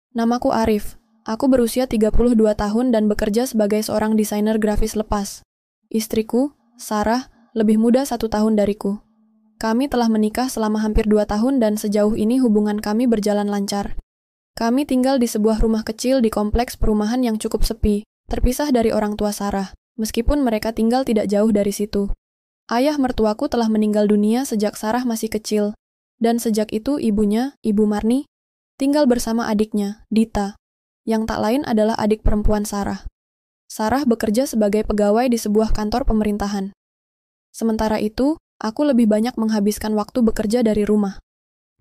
Namaku Arif. Aku berusia 32 tahun dan bekerja sebagai seorang desainer grafis lepas. Istriku, Sarah, lebih muda 1 tahun dariku. Kami telah menikah selama hampir 2 tahun dan sejauh ini hubungan kami berjalan lancar. Kami tinggal di sebuah rumah kecil di kompleks perumahan yang cukup sepi, terpisah dari orang tua Sarah, meskipun mereka tinggal tidak jauh dari situ. Ayah mertuaku telah meninggal dunia sejak Sarah masih kecil, dan sejak itu ibunya, Ibu Marni, tinggal bersama adiknya, Dita, yang tak lain adalah adik perempuan Sarah. Sarah bekerja sebagai pegawai di sebuah kantor pemerintahan. Sementara itu, aku lebih banyak menghabiskan waktu bekerja dari rumah.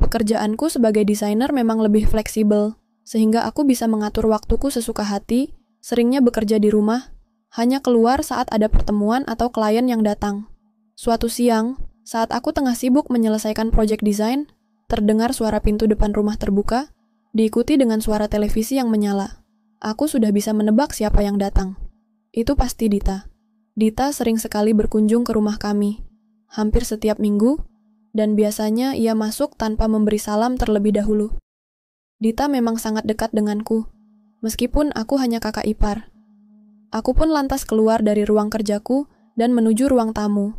Pekerjaanku sebagai desainer memang lebih fleksibel, sehingga aku bisa mengatur waktuku sesuka hati, seringnya bekerja di rumah, hanya keluar saat ada pertemuan atau klien yang datang. Suatu siang, saat aku tengah sibuk menyelesaikan proyek desain, terdengar suara pintu depan rumah terbuka, diikuti dengan suara televisi yang menyala. Aku sudah bisa menebak siapa yang datang. Itu pasti Dita. Dita sering sekali berkunjung ke rumah kami, hampir setiap minggu, dan biasanya ia masuk tanpa memberi salam terlebih dahulu. Dita memang sangat dekat denganku, meskipun aku hanya kakak ipar. Aku pun lantas keluar dari ruang kerjaku dan menuju ruang tamu,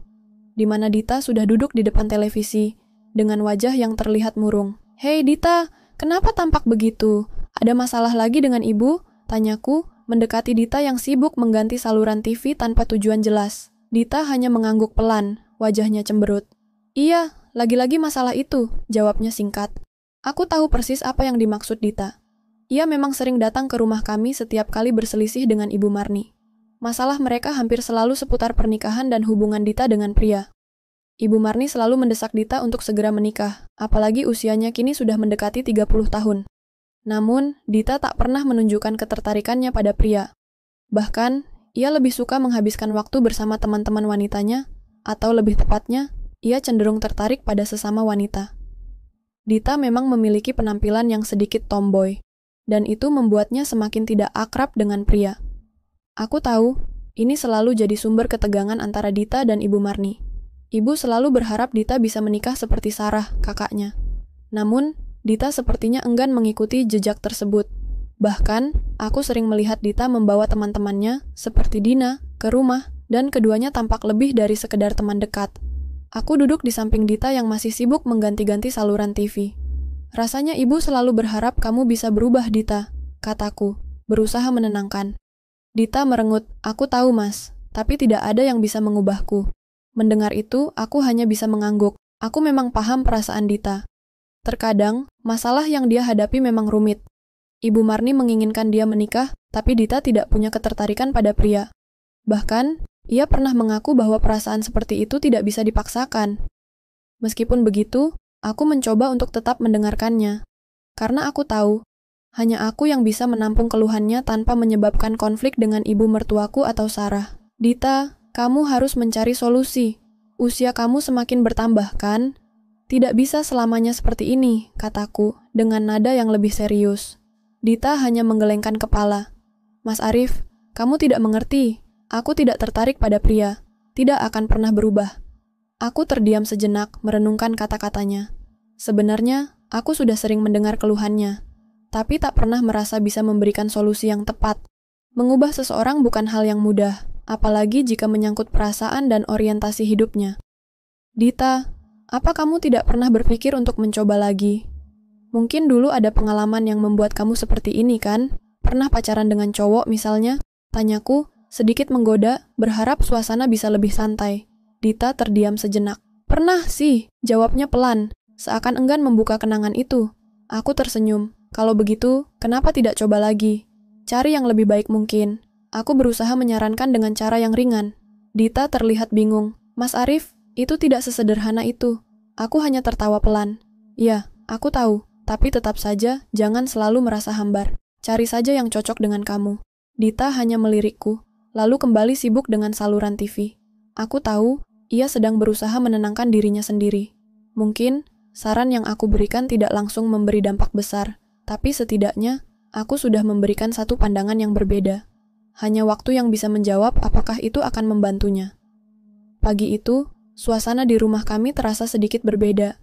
di mana Dita sudah duduk di depan televisi, dengan wajah yang terlihat murung. "Hei Dita, kenapa tampak begitu? Ada masalah lagi dengan ibu?" tanyaku, mendekati Dita yang sibuk mengganti saluran TV tanpa tujuan jelas. Dita hanya mengangguk pelan, wajahnya cemberut. "Iya, lagi-lagi masalah itu," jawabnya singkat. Aku tahu persis apa yang dimaksud Dita. Ia memang sering datang ke rumah kami setiap kali berselisih dengan Ibu Marni. Masalah mereka hampir selalu seputar pernikahan dan hubungan Dita dengan pria. Ibu Marni selalu mendesak Dita untuk segera menikah, apalagi usianya kini sudah mendekati 30 tahun. Namun, Dita tak pernah menunjukkan ketertarikannya pada pria. Bahkan, ia lebih suka menghabiskan waktu bersama teman-teman wanitanya, atau lebih tepatnya, ia cenderung tertarik pada sesama wanita. Dita memang memiliki penampilan yang sedikit tomboy, dan itu membuatnya semakin tidak akrab dengan pria. Aku tahu, ini selalu jadi sumber ketegangan antara Dita dan Ibu Marni. Ibu selalu berharap Dita bisa menikah seperti Sarah, kakaknya. Namun, Dita sepertinya enggan mengikuti jejak tersebut. Bahkan, aku sering melihat Dita membawa teman-temannya, seperti Dina, ke rumah, dan keduanya tampak lebih dari sekedar teman dekat. Aku duduk di samping Dita yang masih sibuk mengganti-ganti saluran TV. "Rasanya ibu selalu berharap kamu bisa berubah, Dita," kataku, berusaha menenangkan. Dita merengut, "Aku tahu, Mas, tapi tidak ada yang bisa mengubahku." Mendengar itu, aku hanya bisa mengangguk. Aku memang paham perasaan Dita. Terkadang, masalah yang dia hadapi memang rumit. Ibu Marni menginginkan dia menikah, tapi Dita tidak punya ketertarikan pada pria. Bahkan, ia pernah mengaku bahwa perasaan seperti itu tidak bisa dipaksakan. Meskipun begitu, aku mencoba untuk tetap mendengarkannya. Karena aku tahu, hanya aku yang bisa menampung keluhannya tanpa menyebabkan konflik dengan ibu mertuaku atau Sarah. "Dita, kamu harus mencari solusi. Usia kamu semakin bertambah, kan? Tidak bisa selamanya seperti ini," kataku, dengan nada yang lebih serius. Dita hanya menggelengkan kepala. "Mas Arif, kamu tidak mengerti. Aku tidak tertarik pada pria. Tidak akan pernah berubah." Aku terdiam sejenak, merenungkan kata-katanya. Sebenarnya, aku sudah sering mendengar keluhannya, tapi tak pernah merasa bisa memberikan solusi yang tepat. Mengubah seseorang bukan hal yang mudah, apalagi jika menyangkut perasaan dan orientasi hidupnya. "Dita, apa kamu tidak pernah berpikir untuk mencoba lagi? Mungkin dulu ada pengalaman yang membuat kamu seperti ini, kan? Pernah pacaran dengan cowok misalnya?" tanyaku, sedikit menggoda, berharap suasana bisa lebih santai. Dita terdiam sejenak. "Pernah sih," jawabnya pelan, seakan enggan membuka kenangan itu. Aku tersenyum. "Kalau begitu, kenapa tidak coba lagi? Cari yang lebih baik mungkin." Aku berusaha menyarankan dengan cara yang ringan. Dita terlihat bingung. "Mas Arif, itu tidak sesederhana itu." Aku hanya tertawa pelan. "Ya, aku tahu, tapi tetap saja jangan selalu merasa hambar. Cari saja yang cocok dengan kamu." Dita hanya melirikku, lalu kembali sibuk dengan saluran TV. Aku tahu, ia sedang berusaha menenangkan dirinya sendiri. Mungkin, saran yang aku berikan tidak langsung memberi dampak besar, tapi setidaknya, aku sudah memberikan satu pandangan yang berbeda. Hanya waktu yang bisa menjawab apakah itu akan membantunya. Pagi itu, suasana di rumah kami terasa sedikit berbeda.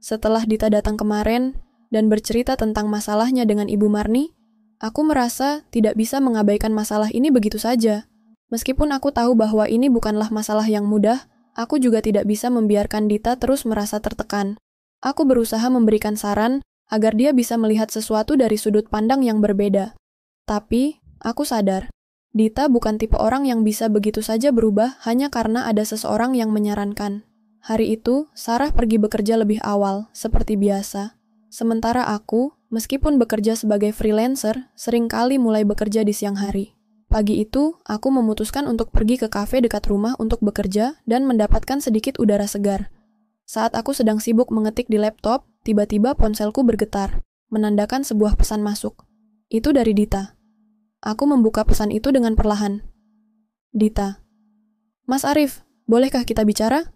Setelah Dita datang kemarin, dan bercerita tentang masalahnya dengan Ibu Marni, aku merasa tidak bisa mengabaikan masalah ini begitu saja. Meskipun aku tahu bahwa ini bukanlah masalah yang mudah, aku juga tidak bisa membiarkan Dita terus merasa tertekan. Aku berusaha memberikan saran agar dia bisa melihat sesuatu dari sudut pandang yang berbeda. Tapi, aku sadar, Dita bukan tipe orang yang bisa begitu saja berubah hanya karena ada seseorang yang menyarankan. Hari itu, Sarah pergi bekerja lebih awal, seperti biasa. Sementara aku, meskipun bekerja sebagai freelancer, seringkali mulai bekerja di siang hari. Pagi itu, aku memutuskan untuk pergi ke kafe dekat rumah untuk bekerja dan mendapatkan sedikit udara segar. Saat aku sedang sibuk mengetik di laptop, tiba-tiba ponselku bergetar, menandakan sebuah pesan masuk. Itu dari Dita. Aku membuka pesan itu dengan perlahan. Dita. Mas Arif, bolehkah kita bicara?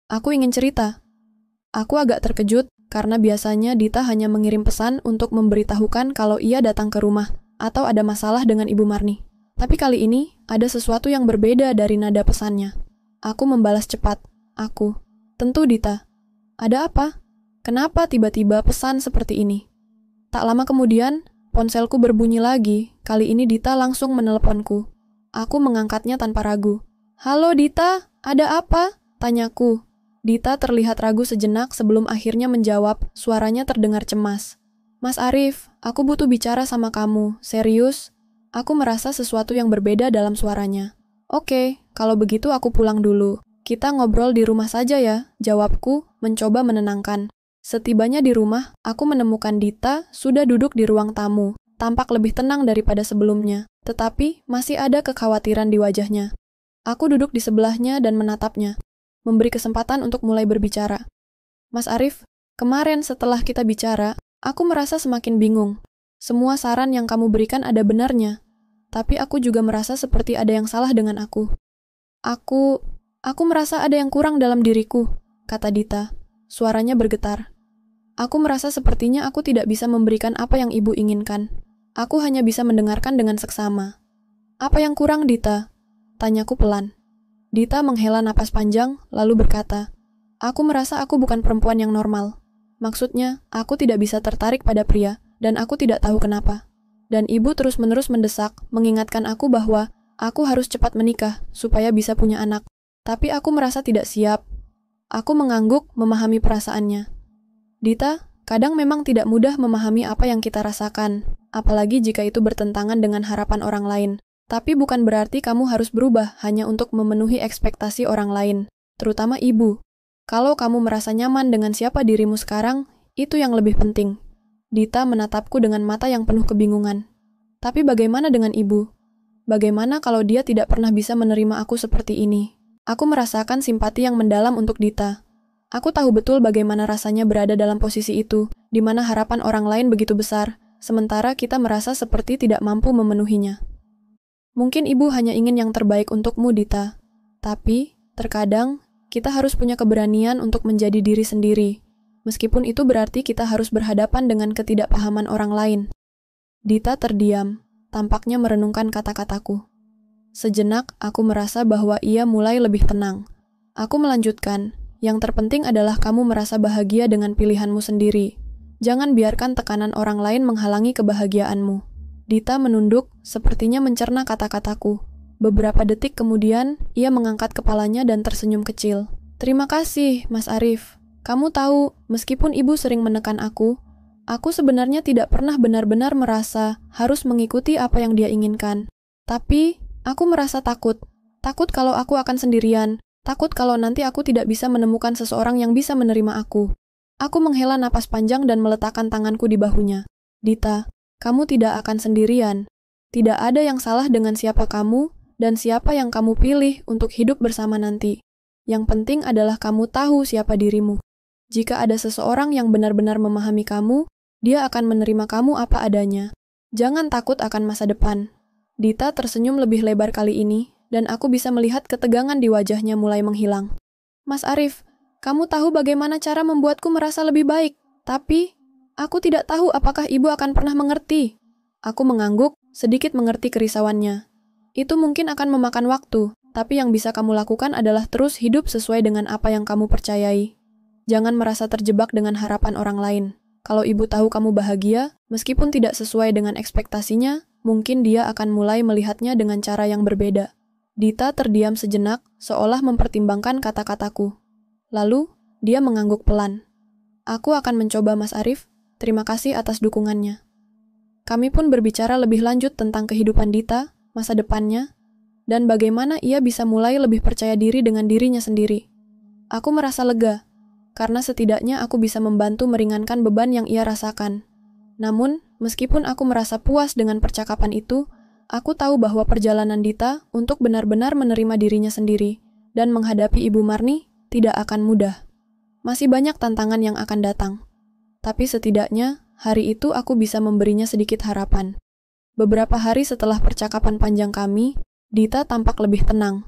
Aku ingin cerita. Aku agak terkejut karena biasanya Dita hanya mengirim pesan untuk memberitahukan kalau ia datang ke rumah atau ada masalah dengan Ibu Marni. Tapi kali ini, ada sesuatu yang berbeda dari nada pesannya. Aku membalas cepat. Aku. Tentu Dita. Ada apa? Kenapa tiba-tiba pesan seperti ini? Tak lama kemudian, ponselku berbunyi lagi. Kali ini Dita langsung meneleponku. Aku mengangkatnya tanpa ragu. Halo Dita, ada apa? Tanyaku. Dita terlihat ragu sejenak sebelum akhirnya menjawab, suaranya terdengar cemas. Mas Arif, aku butuh bicara sama kamu, serius? Aku merasa sesuatu yang berbeda dalam suaranya. Oke, kalau begitu aku pulang dulu. Kita ngobrol di rumah saja ya, jawabku, mencoba menenangkan. Setibanya di rumah, aku menemukan Dita sudah duduk di ruang tamu, tampak lebih tenang daripada sebelumnya, tetapi masih ada kekhawatiran di wajahnya. Aku duduk di sebelahnya dan menatapnya, memberi kesempatan untuk mulai berbicara. Mas Arif, kemarin setelah kita bicara, aku merasa semakin bingung. Semua saran yang kamu berikan ada benarnya, tapi aku juga merasa seperti ada yang salah dengan aku. Aku merasa ada yang kurang dalam diriku, kata Dita. Suaranya bergetar. Aku merasa sepertinya aku tidak bisa memberikan apa yang ibu inginkan. Aku hanya bisa mendengarkan dengan seksama. Apa yang kurang, Dita? Tanyaku pelan. Dita menghela napas panjang, lalu berkata, aku merasa aku bukan perempuan yang normal. Maksudnya, aku tidak bisa tertarik pada pria, dan aku tidak tahu kenapa. Dan ibu terus-menerus mendesak, mengingatkan aku bahwa aku harus cepat menikah, supaya bisa punya anak. Tapi aku merasa tidak siap. Aku mengangguk, memahami perasaannya. Dita, kadang memang tidak mudah memahami apa yang kita rasakan, apalagi jika itu bertentangan dengan harapan orang lain. Tapi bukan berarti kamu harus berubah hanya untuk memenuhi ekspektasi orang lain, terutama ibu. Kalau kamu merasa nyaman dengan siapa dirimu sekarang, itu yang lebih penting. Dita menatapku dengan mata yang penuh kebingungan. Tapi bagaimana dengan ibu? Bagaimana kalau dia tidak pernah bisa menerima aku seperti ini? Aku merasakan simpati yang mendalam untuk Dita. Aku tahu betul bagaimana rasanya berada dalam posisi itu, di mana harapan orang lain begitu besar, sementara kita merasa seperti tidak mampu memenuhinya. Mungkin ibu hanya ingin yang terbaik untukmu, Dita. Tapi, terkadang, kita harus punya keberanian untuk menjadi diri sendiri. Meskipun itu berarti kita harus berhadapan dengan ketidakpahaman orang lain. Dita terdiam, tampaknya merenungkan kata-kataku. Sejenak, aku merasa bahwa ia mulai lebih tenang. Aku melanjutkan, yang terpenting adalah kamu merasa bahagia dengan pilihanmu sendiri. Jangan biarkan tekanan orang lain menghalangi kebahagiaanmu. Dita menunduk, sepertinya mencerna kata-kataku. Beberapa detik kemudian, ia mengangkat kepalanya dan tersenyum kecil. Terima kasih, Mas Arif. Kamu tahu, meskipun ibu sering menekan aku sebenarnya tidak pernah benar-benar merasa harus mengikuti apa yang dia inginkan. Tapi, aku merasa takut. Takut kalau aku akan sendirian. Takut kalau nanti aku tidak bisa menemukan seseorang yang bisa menerima aku. Aku menghela napas panjang dan meletakkan tanganku di bahunya. Dita, kamu tidak akan sendirian. Tidak ada yang salah dengan siapa kamu dan siapa yang kamu pilih untuk hidup bersama nanti. Yang penting adalah kamu tahu siapa dirimu. Jika ada seseorang yang benar-benar memahami kamu, dia akan menerima kamu apa adanya. Jangan takut akan masa depan. Dita tersenyum lebih lebar kali ini, dan aku bisa melihat ketegangan di wajahnya mulai menghilang. Mas Arif, kamu tahu bagaimana cara membuatku merasa lebih baik, tapi aku tidak tahu apakah ibu akan pernah mengerti. Aku mengangguk, sedikit mengerti kerisauannya. Itu mungkin akan memakan waktu, tapi yang bisa kamu lakukan adalah terus hidup sesuai dengan apa yang kamu percayai. Jangan merasa terjebak dengan harapan orang lain. Kalau ibu tahu kamu bahagia, meskipun tidak sesuai dengan ekspektasinya, mungkin dia akan mulai melihatnya dengan cara yang berbeda. Dita terdiam sejenak, seolah mempertimbangkan kata-kataku. Lalu, dia mengangguk pelan. Aku akan mencoba, Mas Arif. Terima kasih atas dukungannya. Kami pun berbicara lebih lanjut tentang kehidupan Dita, masa depannya, dan bagaimana ia bisa mulai lebih percaya diri dengan dirinya sendiri. Aku merasa lega, karena setidaknya aku bisa membantu meringankan beban yang ia rasakan. Namun, meskipun aku merasa puas dengan percakapan itu, aku tahu bahwa perjalanan Dita untuk benar-benar menerima dirinya sendiri dan menghadapi Ibu Marni tidak akan mudah. Masih banyak tantangan yang akan datang. Tapi setidaknya, hari itu aku bisa memberinya sedikit harapan. Beberapa hari setelah percakapan panjang kami, Dita tampak lebih tenang.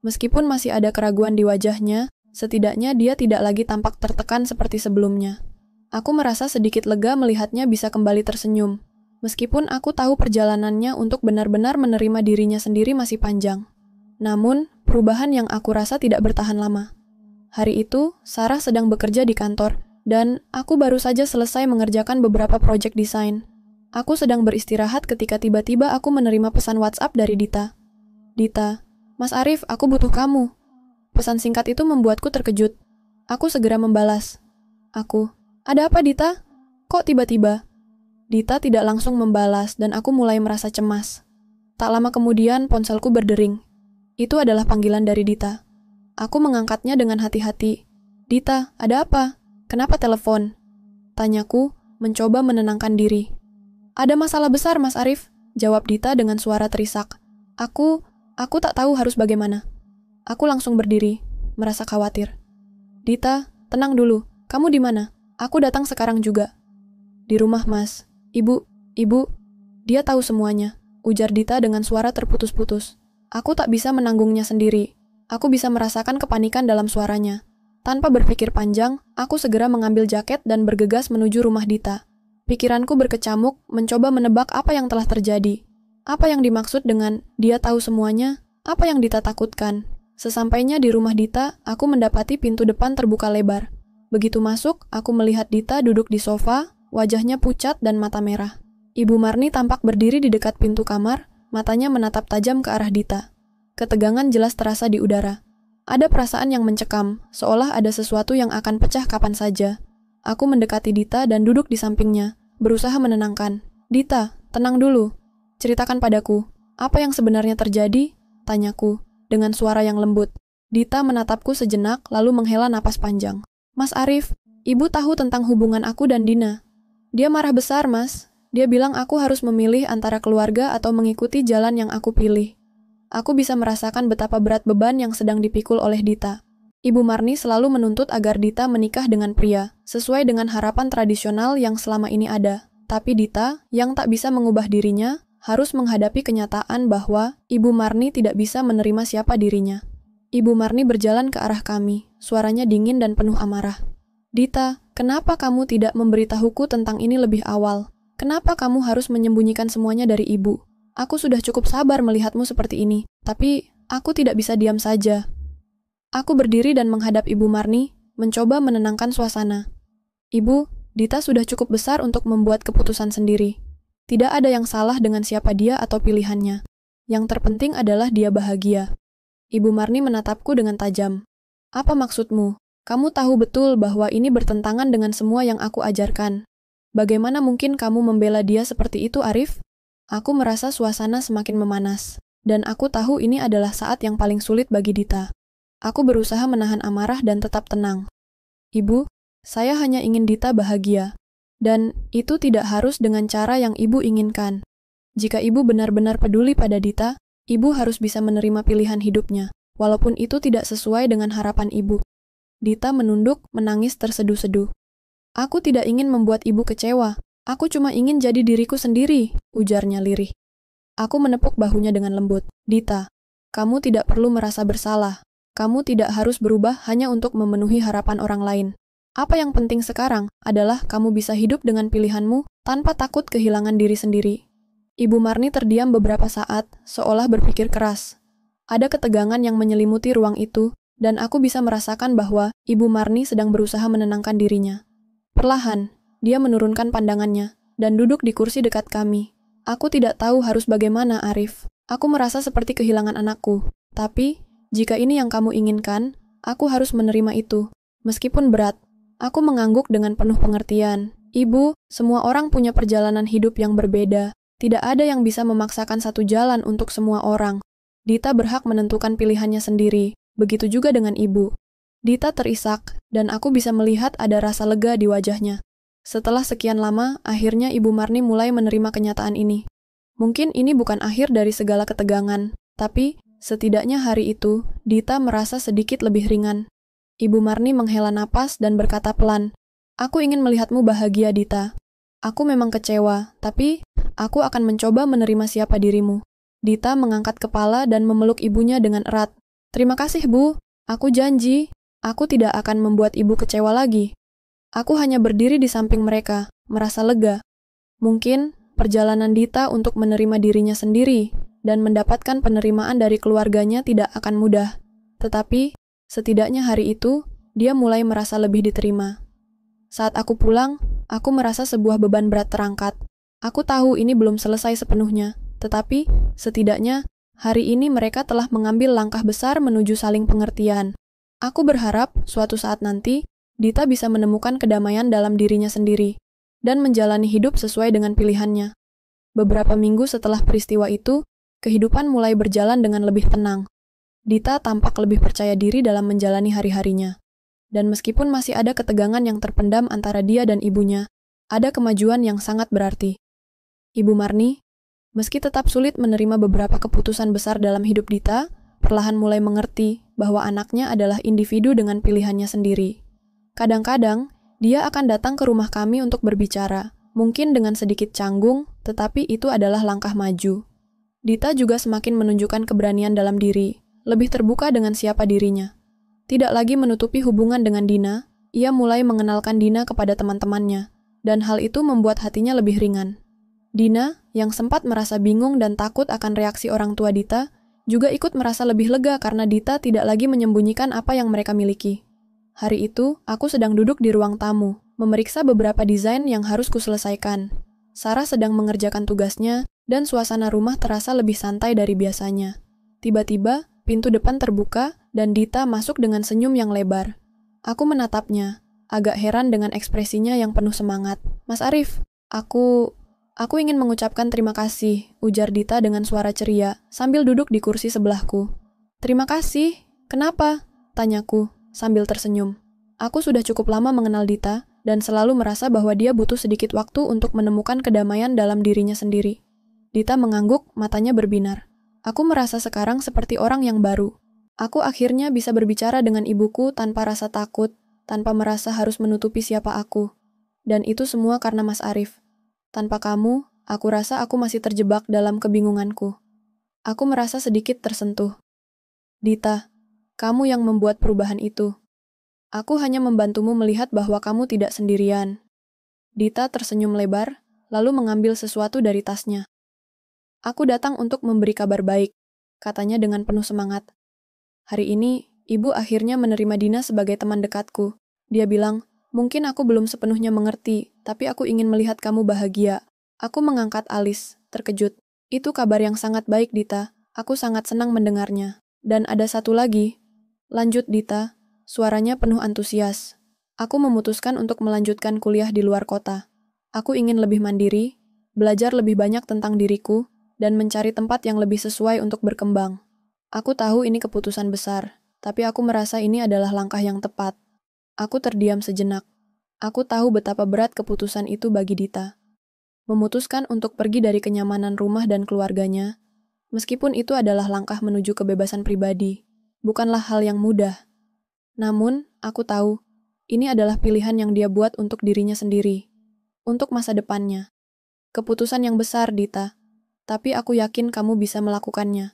Meskipun masih ada keraguan di wajahnya, setidaknya dia tidak lagi tampak tertekan seperti sebelumnya. Aku merasa sedikit lega melihatnya bisa kembali tersenyum, meskipun aku tahu perjalanannya untuk benar-benar menerima dirinya sendiri masih panjang. Namun, perubahan yang aku rasa tidak bertahan lama. Hari itu, Sarah sedang bekerja di kantor, dan aku baru saja selesai mengerjakan beberapa proyek desain. Aku sedang beristirahat ketika tiba-tiba aku menerima pesan WhatsApp dari Dita. Dita, Mas Arif, aku butuh kamu. Pesan singkat itu membuatku terkejut. Aku segera membalas. Ada apa Dita? Kok tiba-tiba? Dita tidak langsung membalas dan aku mulai merasa cemas. Tak lama kemudian ponselku berdering. Itu adalah panggilan dari Dita. Aku mengangkatnya dengan hati-hati. Dita, ada apa? Kenapa telepon? Tanyaku, mencoba menenangkan diri. Ada masalah besar, Mas Arif, jawab Dita dengan suara terisak. Aku tak tahu harus bagaimana. Aku langsung berdiri, merasa khawatir. Dita, tenang dulu. Kamu di mana? Aku datang sekarang juga. Di rumah, Mas. Ibu. Dia tahu semuanya, ujar Dita dengan suara terputus-putus. Aku tak bisa menanggungnya sendiri. Aku bisa merasakan kepanikan dalam suaranya. Tanpa berpikir panjang, aku segera mengambil jaket dan bergegas menuju rumah Dita. Pikiranku berkecamuk, mencoba menebak apa yang telah terjadi. Apa yang dimaksud dengan dia tahu semuanya? Apa yang Dita takutkan? Sesampainya di rumah Dita, aku mendapati pintu depan terbuka lebar. Begitu masuk, aku melihat Dita duduk di sofa, wajahnya pucat dan mata merah. Ibu Marni tampak berdiri di dekat pintu kamar, matanya menatap tajam ke arah Dita. Ketegangan jelas terasa di udara. Ada perasaan yang mencekam, seolah ada sesuatu yang akan pecah kapan saja. Aku mendekati Dita dan duduk di sampingnya, berusaha menenangkan. Dita, tenang dulu. Ceritakan padaku, apa yang sebenarnya terjadi? Tanyaku, dengan suara yang lembut. Dita menatapku sejenak, lalu menghela napas panjang. Mas Arif, ibu tahu tentang hubungan aku dan Dina. Dia marah besar, Mas. Dia bilang aku harus memilih antara keluarga atau mengikuti jalan yang aku pilih. Aku bisa merasakan betapa berat beban yang sedang dipikul oleh Dita. Ibu Marni selalu menuntut agar Dita menikah dengan pria, sesuai dengan harapan tradisional yang selama ini ada. Tapi Dita, yang tak bisa mengubah dirinya, harus menghadapi kenyataan bahwa Ibu Marni tidak bisa menerima siapa dirinya. Ibu Marni berjalan ke arah kami, suaranya dingin dan penuh amarah. Dita, kenapa kamu tidak memberitahuku tentang ini lebih awal? Kenapa kamu harus menyembunyikan semuanya dari ibu? Aku sudah cukup sabar melihatmu seperti ini, tapi aku tidak bisa diam saja. Aku berdiri dan menghadap Ibu Marni, mencoba menenangkan suasana. Ibu, Dita sudah cukup besar untuk membuat keputusan sendiri. Tidak ada yang salah dengan siapa dia atau pilihannya. Yang terpenting adalah dia bahagia. Ibu Marni menatapku dengan tajam. Apa maksudmu? Kamu tahu betul bahwa ini bertentangan dengan semua yang aku ajarkan. Bagaimana mungkin kamu membela dia seperti itu, Arif? Aku merasa suasana semakin memanas, dan aku tahu ini adalah saat yang paling sulit bagi Dita. Aku berusaha menahan amarah dan tetap tenang. Ibu, saya hanya ingin Dita bahagia. Dan itu tidak harus dengan cara yang ibu inginkan. Jika ibu benar-benar peduli pada Dita, ibu harus bisa menerima pilihan hidupnya, walaupun itu tidak sesuai dengan harapan ibu. Dita menunduk, menangis terseduh-seduh. Aku tidak ingin membuat ibu kecewa. Aku cuma ingin jadi diriku sendiri, ujarnya lirih. Aku menepuk bahunya dengan lembut. Dita, kamu tidak perlu merasa bersalah. Kamu tidak harus berubah hanya untuk memenuhi harapan orang lain. Apa yang penting sekarang adalah kamu bisa hidup dengan pilihanmu tanpa takut kehilangan diri sendiri. Ibu Marni terdiam beberapa saat, seolah berpikir keras. Ada ketegangan yang menyelimuti ruang itu, dan aku bisa merasakan bahwa Ibu Marni sedang berusaha menenangkan dirinya. Perlahan, Dia menurunkan pandangannya dan duduk di kursi dekat kami. Aku tidak tahu harus bagaimana, Arif. Aku merasa seperti kehilangan anakku. Tapi, jika ini yang kamu inginkan, aku harus menerima itu. Meskipun berat, aku mengangguk dengan penuh pengertian. Ibu, semua orang punya perjalanan hidup yang berbeda. Tidak ada yang bisa memaksakan satu jalan untuk semua orang. Dita berhak menentukan pilihannya sendiri. Begitu juga dengan ibu. Dita terisak, dan aku bisa melihat ada rasa lega di wajahnya. Setelah sekian lama, akhirnya Ibu Marni mulai menerima kenyataan ini. Mungkin ini bukan akhir dari segala ketegangan, tapi setidaknya hari itu, Dita merasa sedikit lebih ringan. Ibu Marni menghela napas dan berkata pelan, "Aku ingin melihatmu bahagia, Dita. Aku memang kecewa, tapi aku akan mencoba menerima siapa dirimu." Dita mengangkat kepala dan memeluk ibunya dengan erat. "Terima kasih, Bu. Aku janji, aku tidak akan membuat ibu kecewa lagi." Aku hanya berdiri di samping mereka, merasa lega. Mungkin perjalanan Dita untuk menerima dirinya sendiri dan mendapatkan penerimaan dari keluarganya tidak akan mudah. Tetapi, setidaknya hari itu, dia mulai merasa lebih diterima. Saat aku pulang, aku merasa sebuah beban berat terangkat. Aku tahu ini belum selesai sepenuhnya, tetapi setidaknya hari ini mereka telah mengambil langkah besar menuju saling pengertian. Aku berharap suatu saat nanti, Dita bisa menemukan kedamaian dalam dirinya sendiri dan menjalani hidup sesuai dengan pilihannya. Beberapa minggu setelah peristiwa itu, kehidupan mulai berjalan dengan lebih tenang. Dita tampak lebih percaya diri dalam menjalani hari-harinya. Dan meskipun masih ada ketegangan yang terpendam antara dia dan ibunya, ada kemajuan yang sangat berarti. Ibu Marni, meski tetap sulit menerima beberapa keputusan besar dalam hidup Dita, perlahan mulai mengerti bahwa anaknya adalah individu dengan pilihannya sendiri. Kadang-kadang, dia akan datang ke rumah kami untuk berbicara, mungkin dengan sedikit canggung, tetapi itu adalah langkah maju. Dita juga semakin menunjukkan keberanian dalam diri, lebih terbuka dengan siapa dirinya. Tidak lagi menutupi hubungan dengan Dina, ia mulai mengenalkan Dina kepada teman-temannya, dan hal itu membuat hatinya lebih ringan. Dina, yang sempat merasa bingung dan takut akan reaksi orang tua Dita, juga ikut merasa lebih lega karena Dita tidak lagi menyembunyikan apa yang mereka miliki. Hari itu, aku sedang duduk di ruang tamu, memeriksa beberapa desain yang harus kuselesaikan. Sarah sedang mengerjakan tugasnya, dan suasana rumah terasa lebih santai dari biasanya. Tiba-tiba, pintu depan terbuka, dan Dita masuk dengan senyum yang lebar. Aku menatapnya, agak heran dengan ekspresinya yang penuh semangat. "Mas Arif, Aku ingin mengucapkan terima kasih," ujar Dita dengan suara ceria, sambil duduk di kursi sebelahku. "Terima kasih? Kenapa?" tanyaku, sambil tersenyum. Aku sudah cukup lama mengenal Dita, dan selalu merasa bahwa dia butuh sedikit waktu untuk menemukan kedamaian dalam dirinya sendiri. Dita mengangguk, matanya berbinar. Aku merasa sekarang seperti orang yang baru. Aku akhirnya bisa berbicara dengan ibuku tanpa rasa takut, tanpa merasa harus menutupi siapa aku. Dan itu semua karena Mas Arif. Tanpa kamu, aku rasa aku masih terjebak dalam kebingunganku. Aku merasa sedikit tersentuh. "Dita, kamu yang membuat perubahan itu. Aku hanya membantumu melihat bahwa kamu tidak sendirian." Dita tersenyum lebar, lalu mengambil sesuatu dari tasnya. "Aku datang untuk memberi kabar baik," katanya dengan penuh semangat. "Hari ini, ibu akhirnya menerima Dina sebagai teman dekatku. Dia bilang, mungkin aku belum sepenuhnya mengerti, tapi aku ingin melihat kamu bahagia." Aku mengangkat alis, terkejut. "Itu kabar yang sangat baik, Dita. Aku sangat senang mendengarnya. Dan ada satu lagi," lanjut Dita, suaranya penuh antusias. "Aku memutuskan untuk melanjutkan kuliah di luar kota. Aku ingin lebih mandiri, belajar lebih banyak tentang diriku, dan mencari tempat yang lebih sesuai untuk berkembang. Aku tahu ini keputusan besar, tapi aku merasa ini adalah langkah yang tepat." Aku terdiam sejenak. Aku tahu betapa berat keputusan itu bagi Dita. Memutuskan untuk pergi dari kenyamanan rumah dan keluarganya, meskipun itu adalah langkah menuju kebebasan pribadi, bukanlah hal yang mudah. Namun, aku tahu, ini adalah pilihan yang dia buat untuk dirinya sendiri, untuk masa depannya. Keputusan yang besar, Dita, tapi aku yakin kamu bisa melakukannya.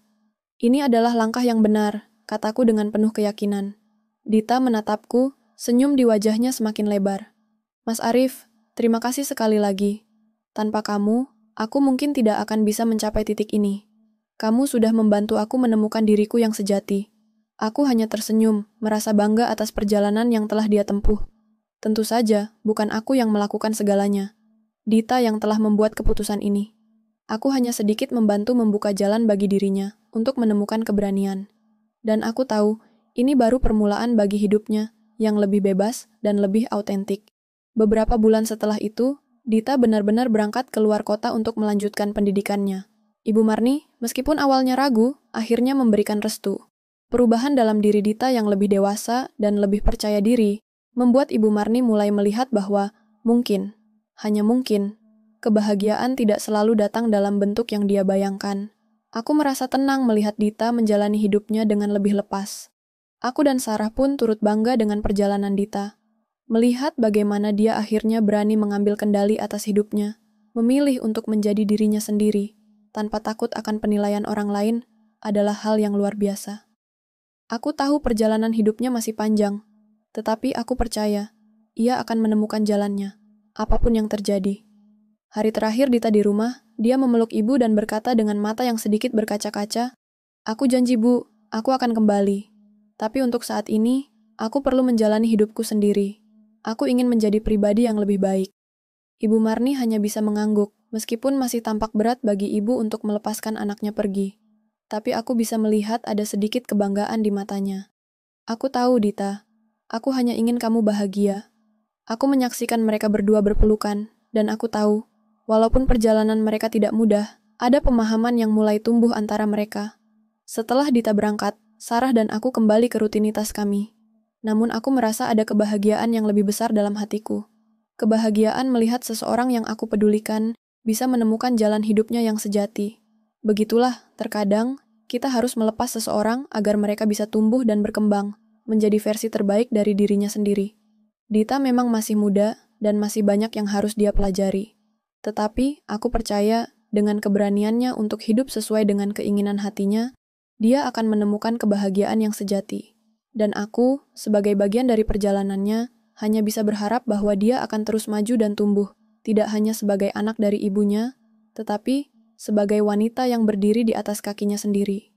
"Ini adalah langkah yang benar," kataku dengan penuh keyakinan. Dita menatapku, senyum di wajahnya semakin lebar. "Mas Arif, terima kasih sekali lagi. Tanpa kamu, aku mungkin tidak akan bisa mencapai titik ini. Kamu sudah membantu aku menemukan diriku yang sejati." Aku hanya tersenyum, merasa bangga atas perjalanan yang telah dia tempuh. Tentu saja, bukan aku yang melakukan segalanya. Dita yang telah membuat keputusan ini. Aku hanya sedikit membantu membuka jalan bagi dirinya untuk menemukan keberanian. Dan aku tahu, ini baru permulaan bagi hidupnya yang lebih bebas dan lebih autentik. Beberapa bulan setelah itu, Dita benar-benar berangkat ke luar kota untuk melanjutkan pendidikannya. Ibu Marni, meskipun awalnya ragu, akhirnya memberikan restu. Perubahan dalam diri Dita yang lebih dewasa dan lebih percaya diri membuat Ibu Marni mulai melihat bahwa mungkin, hanya mungkin, kebahagiaan tidak selalu datang dalam bentuk yang dia bayangkan. Aku merasa tenang melihat Dita menjalani hidupnya dengan lebih lepas. Aku dan Sarah pun turut bangga dengan perjalanan Dita. Melihat bagaimana dia akhirnya berani mengambil kendali atas hidupnya, memilih untuk menjadi dirinya sendiri, tanpa takut akan penilaian orang lain, adalah hal yang luar biasa. Aku tahu perjalanan hidupnya masih panjang, tetapi aku percaya, ia akan menemukan jalannya, apapun yang terjadi. Hari terakhir Dita di rumah, dia memeluk ibu dan berkata dengan mata yang sedikit berkaca-kaca, "Aku janji Bu, aku akan kembali. Tapi untuk saat ini, aku perlu menjalani hidupku sendiri. Aku ingin menjadi pribadi yang lebih baik." Ibu Marni hanya bisa mengangguk, meskipun masih tampak berat bagi ibu untuk melepaskan anaknya pergi. Tapi aku bisa melihat ada sedikit kebanggaan di matanya. "Aku tahu, Dita. Aku hanya ingin kamu bahagia." Aku menyaksikan mereka berdua berpelukan, dan aku tahu, walaupun perjalanan mereka tidak mudah, ada pemahaman yang mulai tumbuh antara mereka. Setelah Dita berangkat, Sarah dan aku kembali ke rutinitas kami. Namun aku merasa ada kebahagiaan yang lebih besar dalam hatiku. Kebahagiaan melihat seseorang yang aku pedulikan bisa menemukan jalan hidupnya yang sejati. Begitulah, terkadang, kita harus melepas seseorang agar mereka bisa tumbuh dan berkembang, menjadi versi terbaik dari dirinya sendiri. Dita memang masih muda dan masih banyak yang harus dia pelajari. Tetapi, aku percaya, dengan keberaniannya untuk hidup sesuai dengan keinginan hatinya, dia akan menemukan kebahagiaan yang sejati. Dan aku, sebagai bagian dari perjalanannya, hanya bisa berharap bahwa dia akan terus maju dan tumbuh, tidak hanya sebagai anak dari ibunya, tetapi sebagai wanita yang berdiri di atas kakinya sendiri.